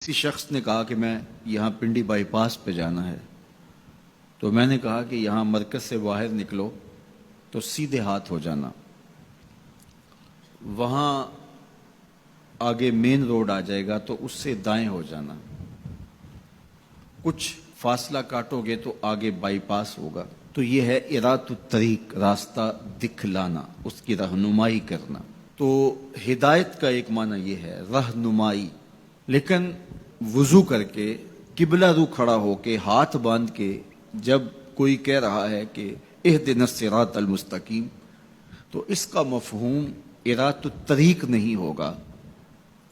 کسی شخص نے کہا کہ میں یہاں پنڈی بائی پاس پہ جانا ہے، تو میں نے کہا کہ یہاں مرکز سے باہر نکلو تو سیدھے ہاتھ ہو جانا، وہاں آگے مین روڈ آ جائے گا تو اس سے دائیں ہو جانا، کچھ فاصلہ کاٹو گے تو آگے بائی پاس ہوگا۔ تو یہ ہے ارات الطریق، راستہ دکھلانا، اس کی رہنمائی کرنا۔ تو ہدایت کا ایک معنی یہ ہے رہنمائی، لیکن وضو کر کے قبلہ رو کھڑا ہو کے ہاتھ باندھ کے جب کوئی کہہ رہا ہے کہ اہدنا الصراط المستقیم، تو اس کا مفہوم ارات الطریق نہیں ہوگا،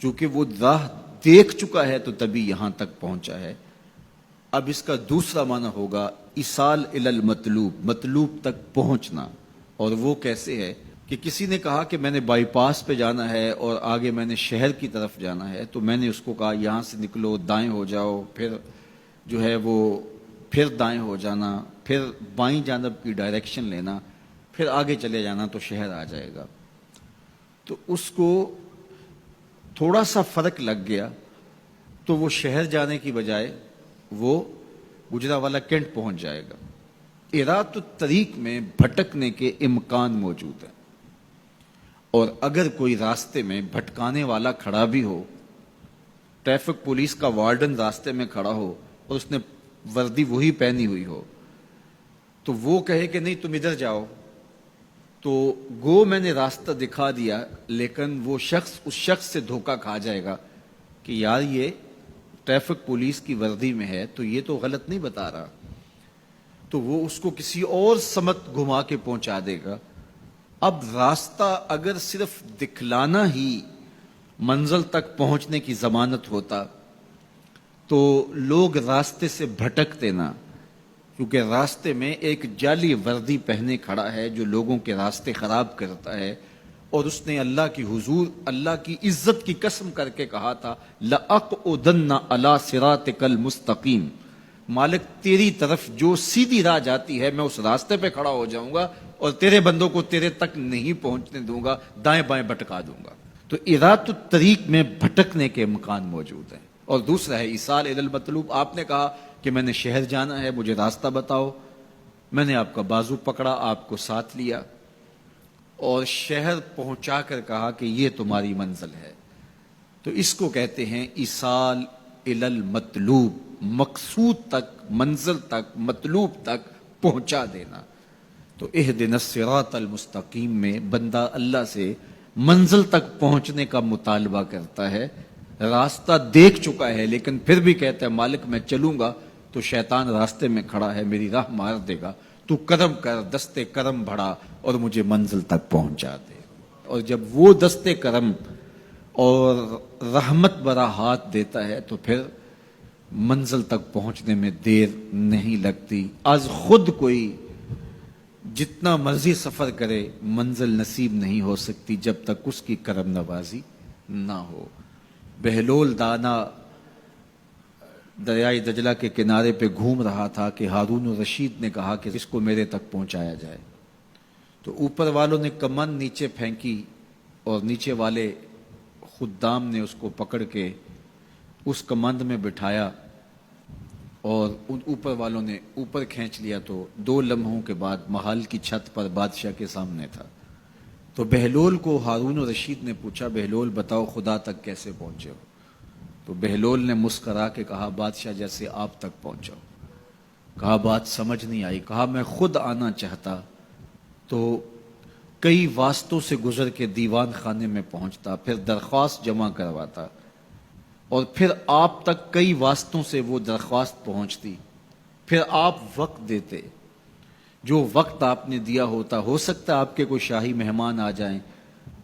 چونکہ وہ راہ دیکھ چکا ہے تو تبھی یہاں تک پہنچا ہے۔ اب اس کا دوسرا معنی ہوگا ایصال الی المطلوب، مطلوب تک پہنچنا۔ اور وہ کیسے ہے کہ کسی نے کہا کہ میں نے بائی پاس پہ جانا ہے اور آگے میں نے شہر کی طرف جانا ہے، تو میں نے اس کو کہا یہاں سے نکلو، دائیں ہو جاؤ، پھر جو ہے وہ پھر دائیں ہو جانا، پھر بائیں جانب کی ڈائریکشن لینا، پھر آگے چلے جانا تو شہر آ جائے گا۔ تو اس کو تھوڑا سا فرق لگ گیا تو وہ شہر جانے کی بجائے وہ گجرانوالہ کینٹ پہنچ جائے گا۔ ارات الطریق میں بھٹکنے کے امکان موجود ہیں، اور اگر کوئی راستے میں بھٹکانے والا کھڑا بھی ہو، ٹریفک پولیس کا وارڈن راستے میں کھڑا ہو اور اس نے وردی وہی پہنی ہوئی ہو، تو وہ کہے کہ نہیں تم ادھر جاؤ، تو گو میں نے راستہ دکھا دیا، لیکن وہ شخص اس شخص سے دھوکہ کھا جائے گا کہ یار یہ ٹریفک پولیس کی وردی میں ہے تو یہ تو غلط نہیں بتا رہا، تو وہ اس کو کسی اور سمت گھما کے پہنچا دے گا۔ اب راستہ اگر صرف دکھلانا ہی منزل تک پہنچنے کی ضمانت ہوتا تو لوگ راستے سے بھٹکتے نہ، کیونکہ راستے میں ایک جعلی وردی پہنے کھڑا ہے جو لوگوں کے راستے خراب کرتا ہے، اور اس نے اللہ کی حضور، اللہ کی عزت کی قسم کر کے کہا تھا لَأَقْعُدَنَّ عَلَىٰ صِرَاطِكَ الْمُسْتَقِيمِ، مالک تیری طرف جو سیدھی راہ جاتی ہے میں اس راستے پہ کھڑا ہو جاؤں گا اور تیرے بندوں کو تیرے تک نہیں پہنچنے دوں گا، دائیں بائیں بھٹکا دوں گا۔ تو ارات الطریق میں بھٹکنے کے امکان موجود ہیں۔ اور دوسرا ہے ایصال الی المطلوب، آپ نے کہا کہ میں نے شہر جانا ہے، مجھے راستہ بتاؤ، میں نے آپ کا بازو پکڑا، آپ کو ساتھ لیا اور شہر پہنچا کر کہا کہ یہ تمہاری منزل ہے، تو اس کو کہتے ہیں ایصال الی المطلوب، مقصود تک، منزل تک، مطلوب تک پہنچا دینا۔ تو اہدنا الصراط المستقیم میں بندہ اللہ سے منزل تک پہنچنے کا مطالبہ کرتا ہے، راستہ دیکھ چکا ہے لیکن پھر بھی کہتا ہے مالک میں چلوں گا تو شیطان راستے میں کھڑا ہے، میری راہ مار دے گا، تو کرم کر، دستے کرم بڑھا اور مجھے منزل تک پہنچا دے۔ اور جب وہ دستے کرم اور رحمت برا ہاتھ دیتا ہے تو پھر منزل تک پہنچنے میں دیر نہیں لگتی۔ از خود کوئی جتنا مرضی سفر کرے منزل نصیب نہیں ہو سکتی جب تک اس کی کرم نوازی نہ ہو۔ بہلول دانا دریائے دجلہ کے کنارے پہ گھوم رہا تھا کہ ہارون الرشید نے کہا کہ اس کو میرے تک پہنچایا جائے، تو اوپر والوں نے کمند نیچے پھینکی اور نیچے والے خدام نے اس کو پکڑ کے اس کمند میں بٹھایا اور ان اوپر والوں نے اوپر کھینچ لیا، تو 2 لمحوں کے بعد محل کی چھت پر بادشاہ کے سامنے تھا۔ تو بہلول کو ہارون الرشید نے پوچھا بہلول بتاؤ خدا تک کیسے پہنچے ہو؟ تو بہلول نے مسکرا کے کہا بادشاہ جیسے آپ تک پہنچا ہو۔ کہا بات سمجھ نہیں آئی۔ کہا میں خود آنا چاہتا تو کئی واسطوں سے گزر کے دیوان خانے میں پہنچتا، پھر درخواست جمع کرواتا، اور پھر آپ تک کئی واسطوں سے وہ درخواست پہنچتی، پھر آپ وقت دیتے، جو وقت آپ نے دیا ہوتا، ہو سکتا ہے آپ کے کوئی شاہی مہمان آ جائیں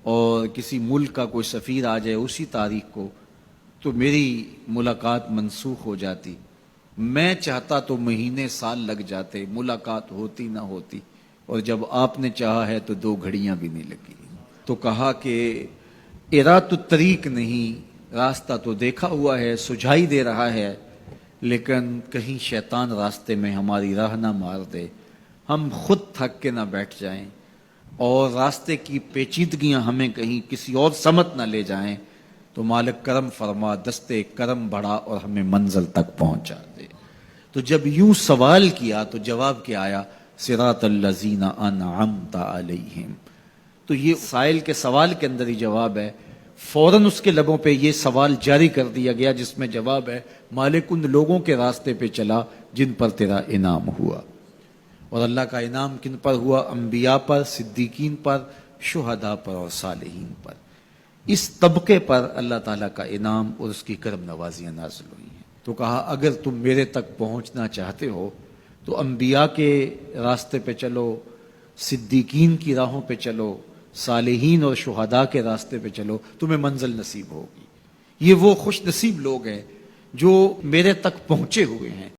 اور کسی ملک کا کوئی سفیر آ جائے اسی تاریخ کو، تو میری ملاقات منسوخ ہو جاتی، میں چاہتا تو مہینے سال لگ جاتے، ملاقات ہوتی نہ ہوتی، اور جب آپ نے چاہا ہے تو 2 گھڑیاں بھی نہیں لگی۔ تو کہا کہ ارات الطریق نہیں، راستہ تو دیکھا ہوا ہے، سجھائی دے رہا ہے، لیکن کہیں شیطان راستے میں ہماری راہ نہ مار دے، ہم خود تھک کے نہ بیٹھ جائیں اور راستے کی پیچیدگیاں ہمیں کہیں کسی اور سمت نہ لے جائیں، تو مالک کرم فرما، دستے کرم بڑھا اور ہمیں منزل تک پہنچا دے۔ تو جب یوں سوال کیا تو جواب کیا آیا؟ صراط الذین انعمت علیہم۔ تو یہ سائل کے سوال کے اندر ہی جواب ہے، فوراً اس کے لبوں پہ یہ سوال جاری کر دیا گیا جس میں جواب ہے، مالک ان لوگوں کے راستے پہ چلا جن پر تیرا انعام ہوا۔ اور اللہ کا انعام کن پر ہوا؟ انبیاء پر، صدیقین پر، شہداء پر اور صالحین پر۔ اس طبقے پر اللہ تعالیٰ کا انعام اور اس کی کرم نوازیاں نازل ہوئی ہیں۔ تو کہا اگر تم میرے تک پہنچنا چاہتے ہو تو انبیاء کے راستے پہ چلو، صدیقین کی راہوں پہ چلو، صالحین اور شہداء کے راستے پہ چلو، تمہیں منزل نصیب ہوگی۔ یہ وہ خوش نصیب لوگ ہیں جو میرے تک پہنچے ہوئے ہیں۔